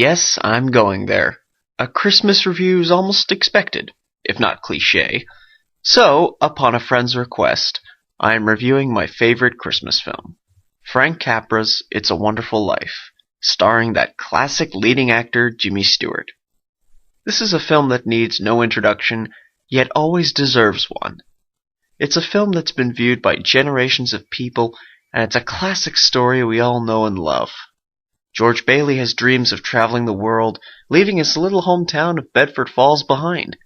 Yes, I'm going there. A Christmas review is almost expected, if not cliché. So, upon a friend's request, I am reviewing my favorite Christmas film, Frank Capra's It's a Wonderful Life, starring that classic leading actor Jimmy Stewart. This is a film that needs no introduction, yet always deserves one. It's a film that's been viewed by generations of people, and it's a classic story we all know and love. George Bailey has dreams of traveling the world, leaving his little hometown of Bedford Falls behind.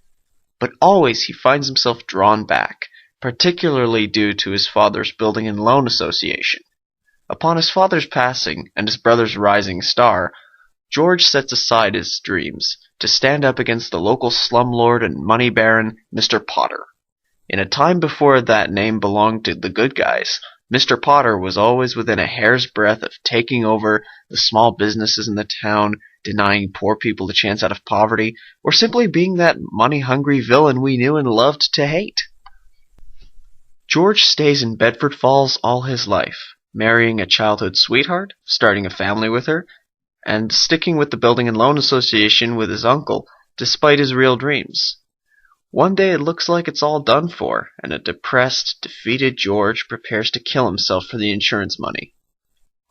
But always he finds himself drawn back, particularly due to his father's building and loan association. Upon his father's passing and his brother's rising star, George sets aside his dreams to stand up against the local slumlord and money baron, Mr. Potter. In a time before that name belonged to the good guys, Mr. Potter was always within a hair's breadth of taking over the small businesses in the town, denying poor people a chance out of poverty, or simply being that money-hungry villain we knew and loved to hate. George stays in Bedford Falls all his life, marrying a childhood sweetheart, starting a family with her, and sticking with the Building and Loan Association with his uncle, despite his real dreams. One day it looks like it's all done for, and a depressed, defeated George prepares to kill himself for the insurance money.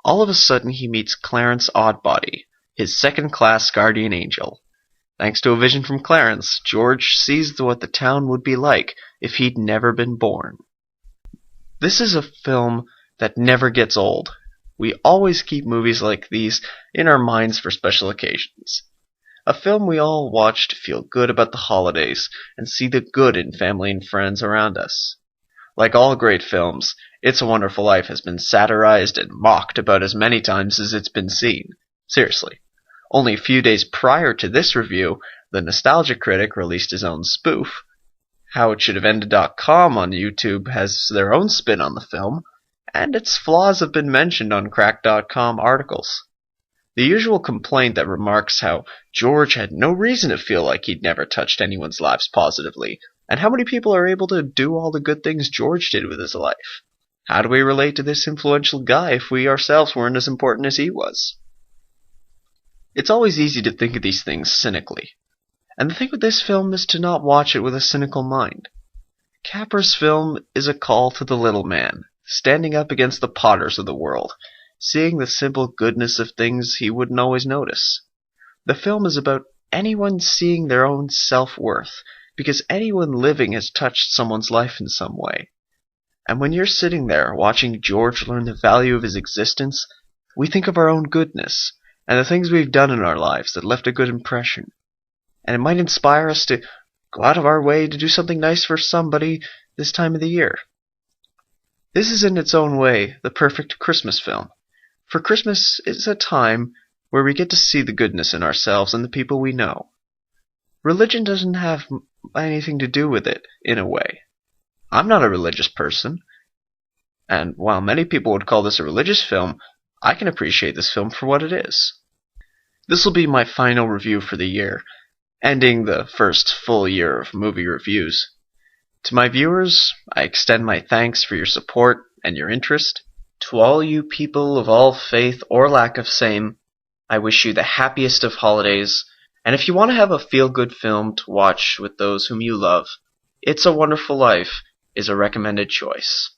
All of a sudden he meets Clarence Oddbody, his second-class guardian angel. Thanks to a vision from Clarence, George sees what the town would be like if he'd never been born. This is a film that never gets old. We always keep movies like these in our minds for special occasions. A film we all watch to feel good about the holidays and see the good in family and friends around us. Like all great films, It's a Wonderful Life has been satirized and mocked about as many times as it's been seen. Seriously. Only a few days prior to this review, the Nostalgia Critic released his own spoof. HowItShouldHaveEnded.com on YouTube has their own spin on the film, and its flaws have been mentioned on Crack.com articles. The usual complaint that remarks how George had no reason to feel like he'd never touched anyone's lives positively, and how many people are able to do all the good things George did with his life. How do we relate to this influential guy if we ourselves weren't as important as he was? It's always easy to think of these things cynically, and the thing with this film is to not watch it with a cynical mind. Capra's film is a call to the little man, standing up against the Potters of the world, seeing the simple goodness of things he wouldn't always notice. The film is about anyone seeing their own self-worth, because anyone living has touched someone's life in some way. And when you're sitting there watching George learn the value of his existence, we think of our own goodness, and the things we've done in our lives that left a good impression. And it might inspire us to go out of our way to do something nice for somebody this time of the year. This is in its own way the perfect Christmas film. For Christmas is a time where we get to see the goodness in ourselves and the people we know. Religion doesn't have anything to do with it, in a way. I'm not a religious person, and while many people would call this a religious film, I can appreciate this film for what it is. This will be my final review for the year, ending the first full year of movie reviews. To my viewers, I extend my thanks for your support and your interest. To all you people of all faith or lack of same, I wish you the happiest of holidays, and if you want to have a feel-good film to watch with those whom you love, It's a Wonderful Life is a recommended choice.